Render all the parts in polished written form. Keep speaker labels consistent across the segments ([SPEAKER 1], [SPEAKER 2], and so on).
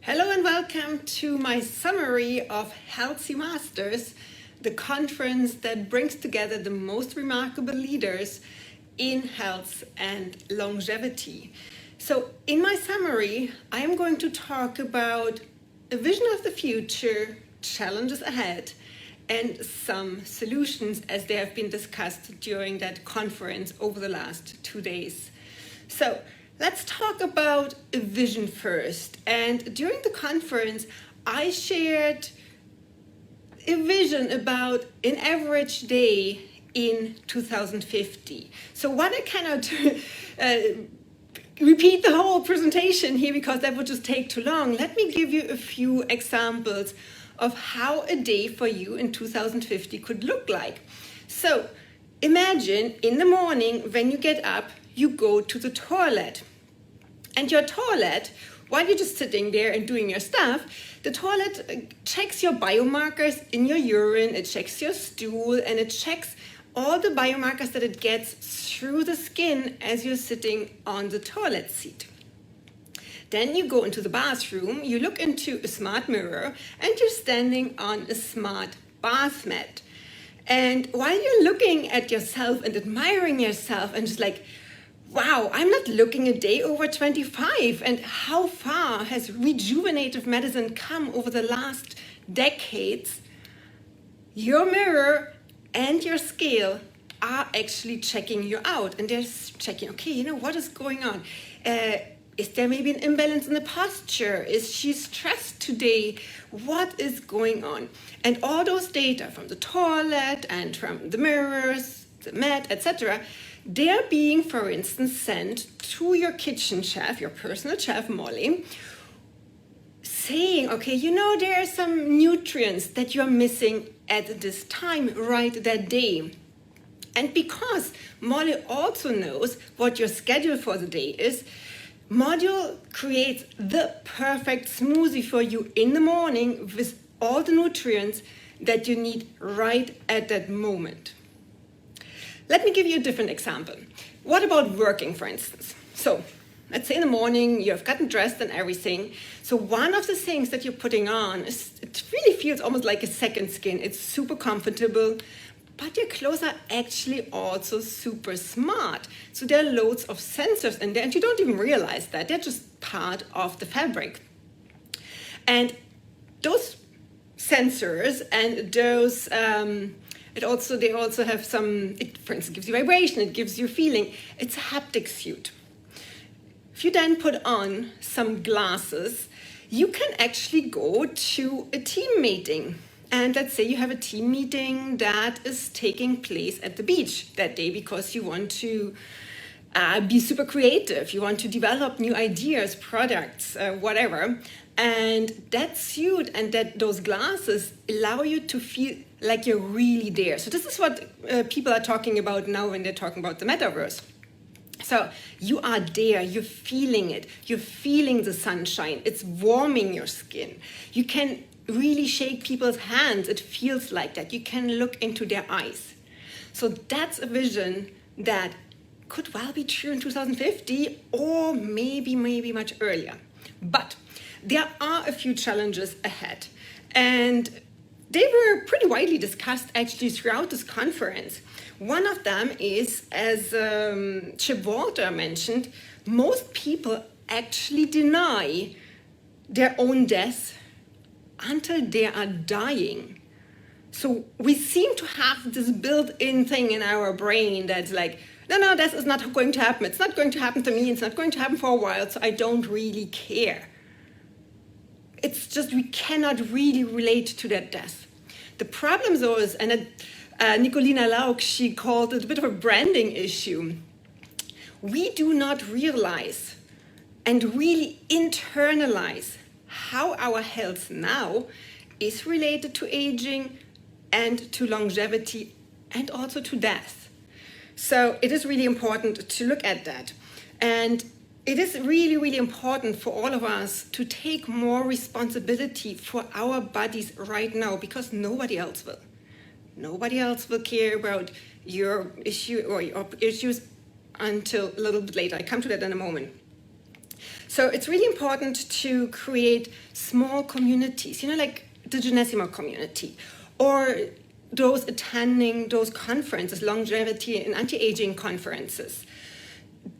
[SPEAKER 1] Hello and welcome to my summary of Healthy Masters, the conference that brings together the most remarkable leaders in health and longevity. So in my summary, I am going to talk about a vision of the future, challenges ahead, and some solutions as they have been discussed during that conference over the last 2 days. So let's talk about a vision first. And during the conference, I shared a vision about an average day in 2050. So what I cannot repeat the whole presentation here because that would just take too long. Let me give you a few examples of how a day for you in 2050 could look like. So imagine in the morning when you get up, you go to the toilet. And your toilet, while you're just sitting there and doing your stuff, the toilet checks your biomarkers in your urine, it checks your stool, and it checks all the biomarkers that it gets through the skin as you're sitting on the toilet seat. Then you go into the bathroom, you look into a smart mirror, and you're standing on a smart bath mat. And while you're looking at yourself and admiring yourself and just like, wow, I'm not looking a day over 25, and how far has rejuvenative medicine come over the last decades? Your mirror and your scale are actually checking you out, and they're checking, okay, what is going on? Is there maybe an imbalance in the posture? Is she stressed today? What is going on? And all those data from the toilet and from the mirrors, the mat, etc., they're being, for instance, sent to your kitchen chef, your personal chef, Molly, saying, okay, there are some nutrients that you're missing at this time, right that day. And because Molly also knows what your schedule for the day is, Module creates the perfect smoothie for you in the morning with all the nutrients that you need right at that moment. Let me give you a different example. What about working, for instance? So let's say in the morning you have gotten dressed and everything. So one of the things that you're putting on is, it really feels almost like a second skin. It's super comfortable, but your clothes are actually also super smart. So there are loads of sensors in there, and you don't even realize that. They're just part of the fabric. And those sensors and those they also have some, for instance, gives you vibration, it gives you feeling. It's a haptic suit. If you then put on some glasses, you can actually go to a team meeting. And let's say you have a team meeting that is taking place at the beach that day because you want to be super creative. You want to develop new ideas, products, whatever. And that suit and those glasses allow you to feel like you're really there. So this is what people are talking about now when they're talking about the Metaverse. So you are there, you're feeling it. You're feeling the sunshine. It's warming your skin. You can really shake people's hands. It feels like that. You can look into their eyes. So that's a vision that could well be true in 2050 or maybe much earlier. But there are a few challenges ahead, and they were pretty widely discussed actually throughout this conference. One of them is, as Chip Walter mentioned, most people actually deny their own death until they are dying. So we seem to have this built-in thing in our brain that's like, no, this is not going to happen. It's not going to happen to me. It's not going to happen for a while, so I don't really care. It's just we cannot really relate to that death. The problem though is, and Nicolina Lauk, she called it a bit of a branding issue. We do not realize and really internalize how our health now is related to aging and to longevity and also to death. So it is really important to look at that. And it is really important for all of us to take more responsibility for our bodies right now because nobody else will. Nobody else will care about your issue or your issues until a little bit later. I come to that in a moment. So it's really important to create small communities, like the Jeunessima community, or those attending those conferences, longevity and anti-aging conferences.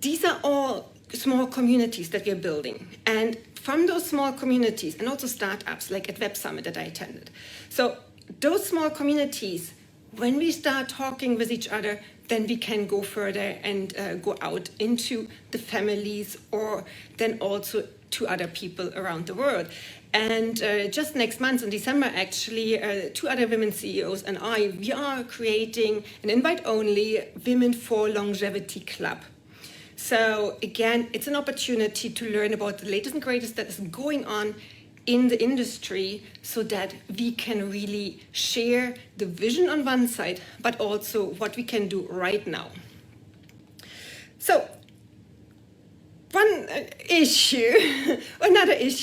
[SPEAKER 1] These are all small communities that we're building. And from those small communities, and also startups like at Web Summit that I attended. So those small communities, when we start talking with each other, then we can go further and go out into the families, or then also to other people around the world. And just next month, in December, actually, 2 other women CEOs and we are creating an invite-only Women for Longevity Club. So again, it's an opportunity to learn about the latest and greatest that is going on in the industry, so that we can really share the vision on one side, but also what we can do right now. So another issue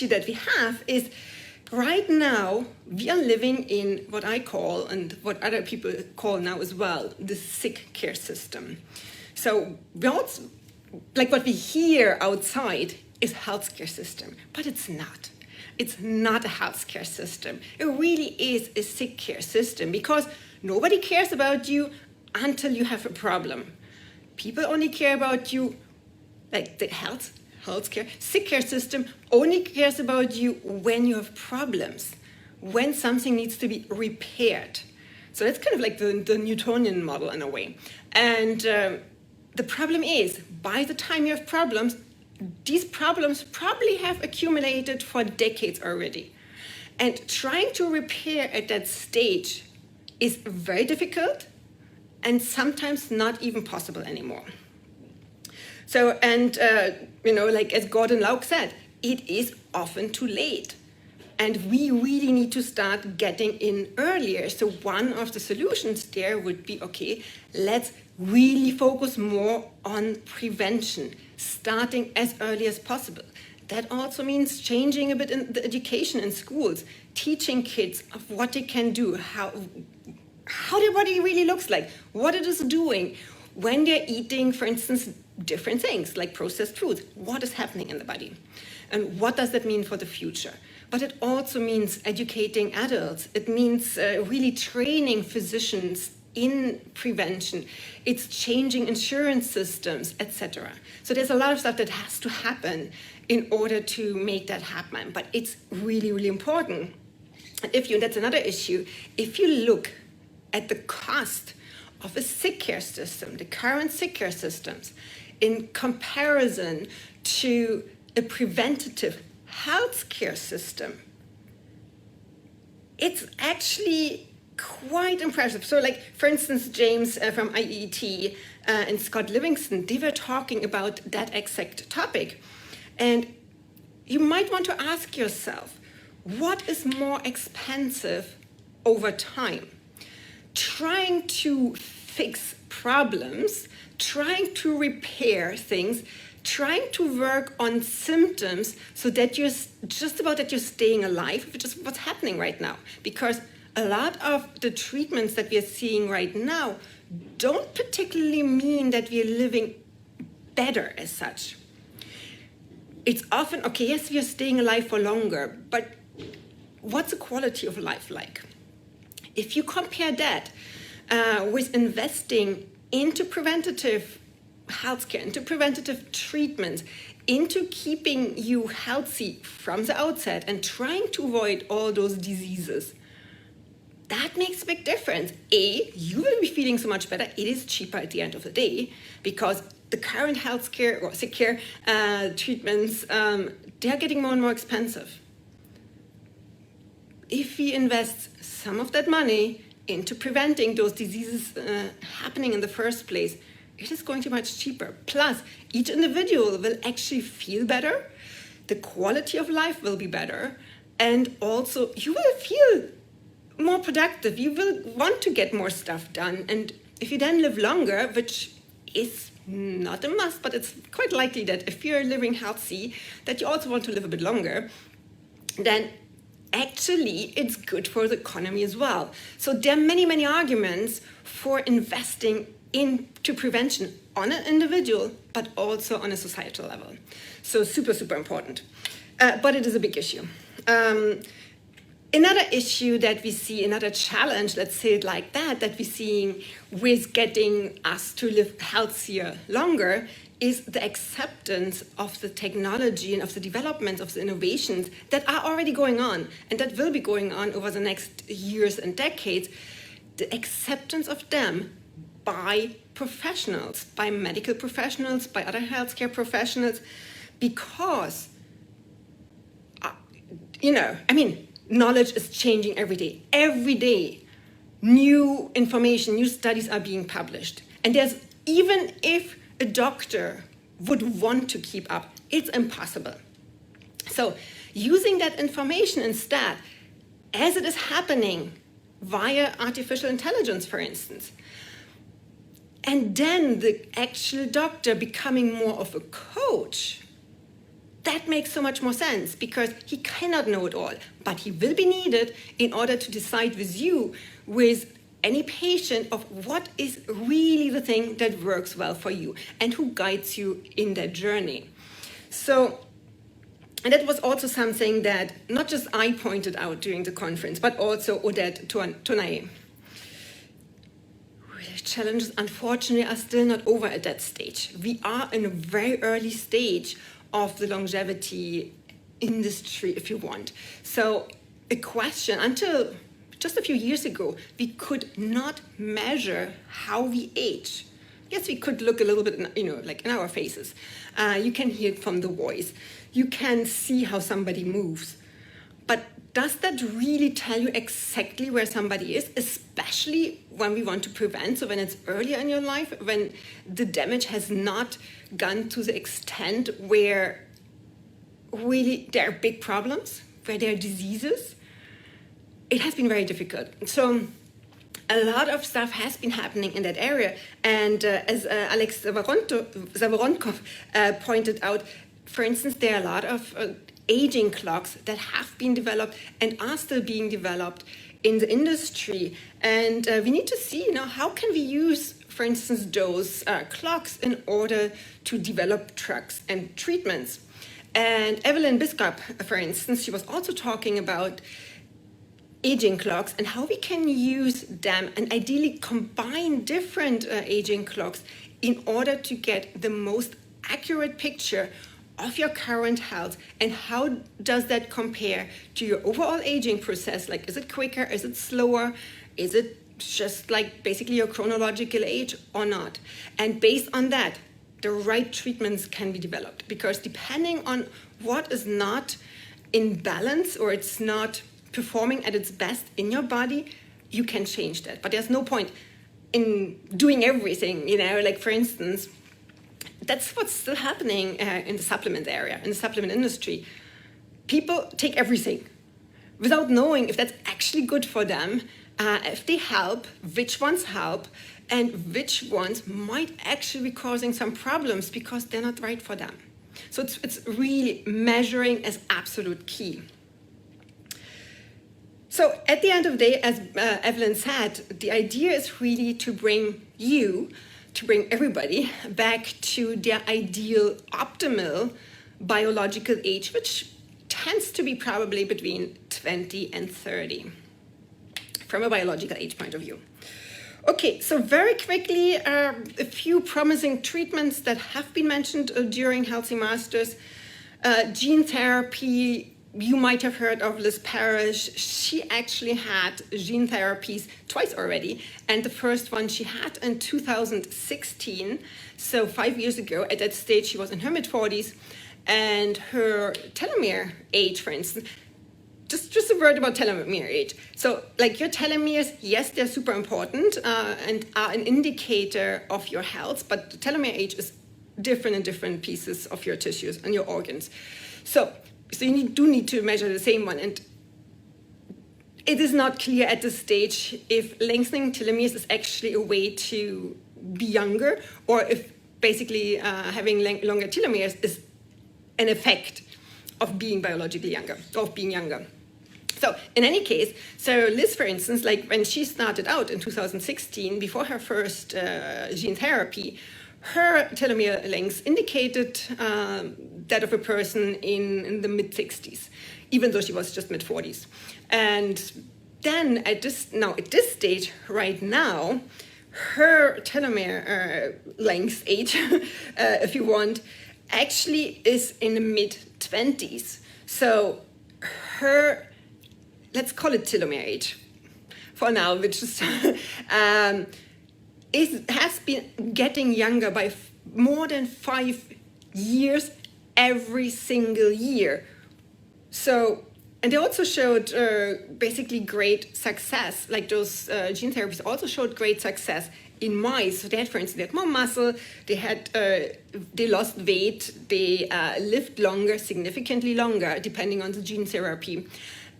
[SPEAKER 1] that we have is right now we are living in what I call, and what other people call now as well, the sick care system. So we also, like what we hear outside is healthcare system, but it's not. It's not a healthcare system. It really is a sick care system, because nobody cares about you until you have a problem. People only care about you, like the healthcare, sick care system only cares about you when you have problems, when something needs to be repaired. So that's kind of like the Newtonian model in a way. And the problem is, by the time you have problems, these problems probably have accumulated for decades already. And trying to repair at that stage is very difficult and sometimes not even possible anymore. So, and like as Gordon Lauk said, it is often too late. And we really need to start getting in earlier. So one of the solutions there would be, okay, let's really focus more on prevention, starting as early as possible. That also means changing a bit in the education in schools, teaching kids of what they can do, how their body really looks like, what it is doing when they're eating, for instance, different things like processed foods. What is happening in the body? And what does that mean for the future? But it also means educating adults. It means really training physicians in prevention. It's changing insurance systems, etc. So there's a lot of stuff that has to happen in order to make that happen. But it's really, really important. And that's another issue, if you look at the cost of a sick care system, the current sick care systems, in comparison to a preventative health care system, it's actually quite impressive. So like, for instance, James from IET and Scott Livingston, they were talking about that exact topic. And you might want to ask yourself, what is more expensive over time? Trying to fix problems, trying to repair things, trying to work on symptoms so that you're staying alive, which is what's happening right now. Because a lot of the treatments that we are seeing right now don't particularly mean that we are living better as such. It's often, okay, yes, we are staying alive for longer, but what's the quality of life like? If you compare that with investing into preventative healthcare, into preventative treatments, into keeping you healthy from the outset and trying to avoid all those diseases, that makes a big difference. You will be feeling so much better. It is cheaper at the end of the day, because the current healthcare or sick care treatments, they're getting more and more expensive. If we invest some of that money into preventing those diseases happening in the first place, it is going to be much cheaper. Plus, each individual will actually feel better, the quality of life will be better, and also you will feel more productive. You will want to get more stuff done. And if you then live longer, which is not a must, but it's quite likely that if you're living healthy, that you also want to live a bit longer, then actually it's good for the economy as well. So there are many, many arguments for investing into prevention on an individual, but also on a societal level. So super, super important. But it is a big issue. Another issue that we see, another challenge, let's say it like that we're seeing with getting us to live healthier longer is the acceptance of the technology and of the development of the innovations that are already going on and that will be going on over the next years and decades. The acceptance of them by professionals, by medical professionals, by other healthcare professionals, because, knowledge is changing every day. Every day, new information, new studies are being published. And even if a doctor would want to keep up, it's impossible. So using that information instead, as it is happening via artificial intelligence, for instance, and then the actual doctor becoming more of a coach, that makes so much more sense because he cannot know it all, but he will be needed in order to decide with you, with any patient, of what is really the thing that works well for you and who guides you in that journey. So, and that was also something that not just I pointed out during the conference, but also Odette Tonaye. Challenges, unfortunately, are still not over at that stage. We are in a very early stage of the longevity industry, if you want. So a question, until just a few years ago, we could not measure how we age. Yes, we could look a little bit, like in our faces. You can hear it from the voice. You can see how somebody moves. But does that really tell you exactly where somebody is, especially when we want to prevent, so when it's earlier in your life, when the damage has not gone to the extent where really there are big problems, where there are diseases? It has been very difficult. So a lot of stuff has been happening in that area. And as Alex Zavoronkov pointed out, for instance, there are a lot of aging clocks that have been developed and are still being developed in the industry. And we need to see, how can we use, for instance, those clocks in order to develop drugs and treatments. And Evelyn Biskup, for instance, she was also talking about aging clocks and how we can use them and ideally combine different aging clocks in order to get the most accurate picture of your current health and how does that compare to your overall aging process. Like, is it quicker? Is it slower? Is it just like basically your chronological age or not? And based on that, the right treatments can be developed, because depending on what is not in balance or it's not performing at its best in your body, you can change that. But there's no point in doing everything, like for instance, that's what's still happening in the supplement area, in the supplement industry. People take everything without knowing if that's actually good for them, if they help, which ones help, and which ones might actually be causing some problems because they're not right for them. So it's really measuring as absolute key. So at the end of the day, as Evelyn said, the idea is really to bring everybody back to their ideal, optimal biological age, which tends to be probably between 20 and 30 from a biological age point of view. Okay, so very quickly, a few promising treatments that have been mentioned during Healthy Masters. Gene therapy. You might have heard of Liz Parrish. She actually had gene therapies twice already. And the first one she had in 2016. So 5 years ago, at that stage, she was in her mid-40s. And her telomere age, for instance, just a word about telomere age. So like your telomeres, yes, they're super important and are an indicator of your health. But the telomere age is different in different pieces of your tissues and your organs. So you do need to measure the same one. And it is not clear at this stage if lengthening telomeres is actually a way to be younger, or if basically having longer telomeres is an effect of being biologically younger, of being younger. So in any case, so Liz, for instance, like when she started out in 2016, before her first gene therapy, her telomere length indicated that of a person in the mid-60s, even though she was just mid-40s. And then at this stage, right now, her telomere length age, if you want, actually is in the mid-20s. So her, let's call it telomere age for now, which is has been getting younger by more than 5 years every single year. So, and they also showed basically great success, like those gene therapies also showed great success in mice. So they had, for instance, they had more muscle, they lost weight, they lived longer, significantly longer, depending on the gene therapy.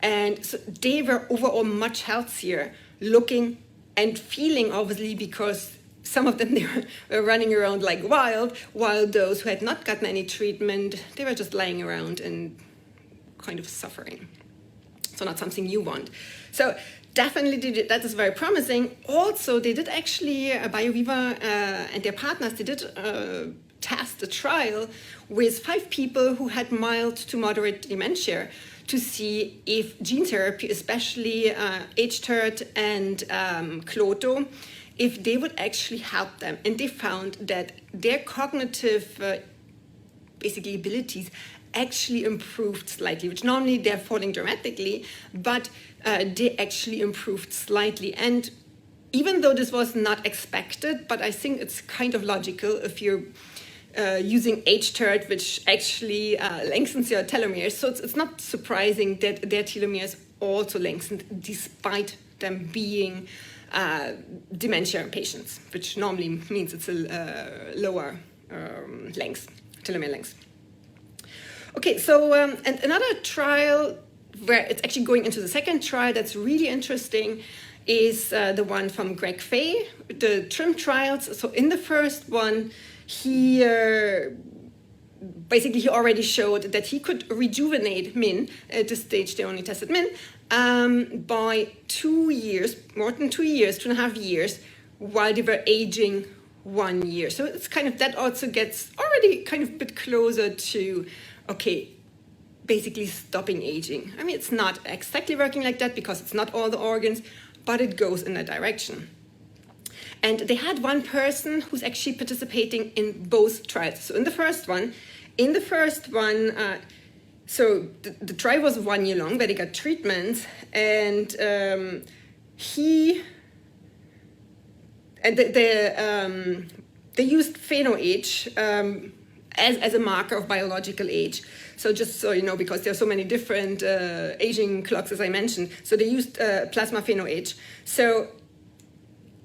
[SPEAKER 1] And so they were overall much healthier, looking and feeling, obviously, because some of them they were running around like wild, while those who had not gotten any treatment, they were just lying around and kind of suffering. So not something you want. So definitely that is very promising. Also, they did actually, BioViva and their partners, they did test a trial with 5 people who had mild to moderate dementia to see if gene therapy, especially HTERT and Cloto, if they would actually help them. And they found that their cognitive basically abilities actually improved slightly, which normally they're falling dramatically, but they actually improved slightly. And even though this was not expected, but I think it's kind of logical if you're using HTERT, which actually lengthens your telomeres. So it's not surprising that their telomeres also lengthened despite them being dementia patients, which normally means it's a lower length, telomere length. Okay, so and another trial where it's actually going into the second trial that's really interesting is the one from Greg Fay, the TRIM trials. So in the first one, he already showed that he could rejuvenate men. At this stage, they only tested men by 2 years, more than 2 years, 2.5 years, while they were aging 1 year. So it's kind of, that also gets already kind of a bit closer to, okay, basically stopping aging. I mean, it's not exactly working like that because it's not all the organs, but it goes in that direction. And they had one person who's actually participating in both trials. So in the first one, so the trial was 1 year long, where they got treatments, and they used pheno-age as a marker of biological age. So just so you know, because there are so many different aging clocks, as I mentioned, so they used plasma pheno-age. So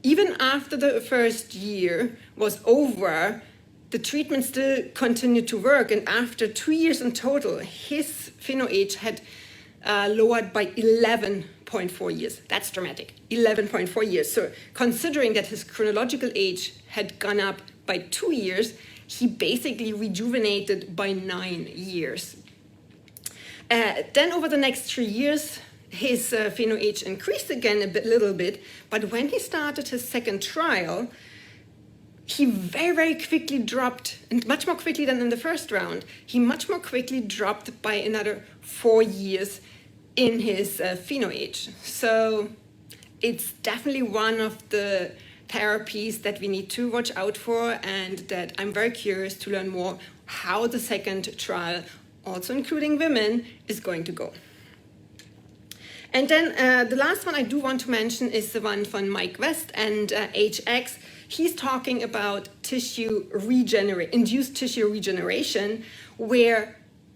[SPEAKER 1] even after the first year was over, the treatment still continued to work, and after 2 years in total, his pheno-age had lowered by 11.4 years. That's dramatic, 11.4 years. So considering that his chronological age had gone up by 2 years, he basically rejuvenated by 9 years. Then over the next 3 years, his pheno-age increased again a little bit, but when he started his second trial, he very, very quickly dropped, and much more quickly than in the first round, he much more quickly dropped by another 4 years in his pheno-age. So it's definitely one of the therapies that we need to watch out for, and that I'm very curious to learn more how the second trial, also including women, is going to go. And then the last one I do want to mention is the one from Mike West and HX. He's talking about induced tissue regeneration, where,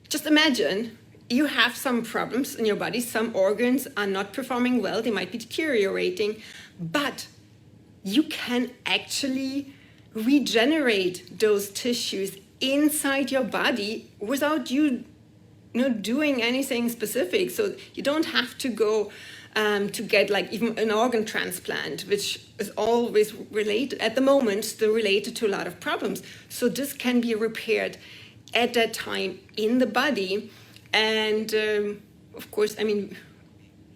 [SPEAKER 1] just imagine, you have some problems in your body, some organs are not performing well, they might be deteriorating, but you can actually regenerate those tissues inside your body without you doing anything specific. So you don't have to go to get like even an organ transplant, which is always related, at the moment, still related to a lot of problems. So this can be repaired at that time in the body. And of course, I mean,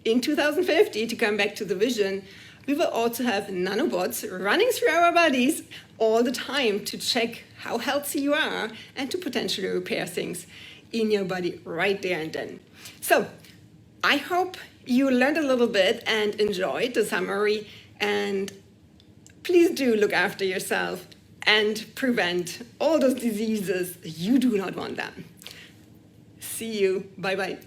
[SPEAKER 1] in 2050, to come back to the vision, we will also have nanobots running through our bodies all the time to check how healthy you are and to potentially repair things in your body right there and then. So I hope you learned a little bit and enjoyed the summary, and please do look after yourself and prevent all those diseases. You do not want them. See you. Bye-bye.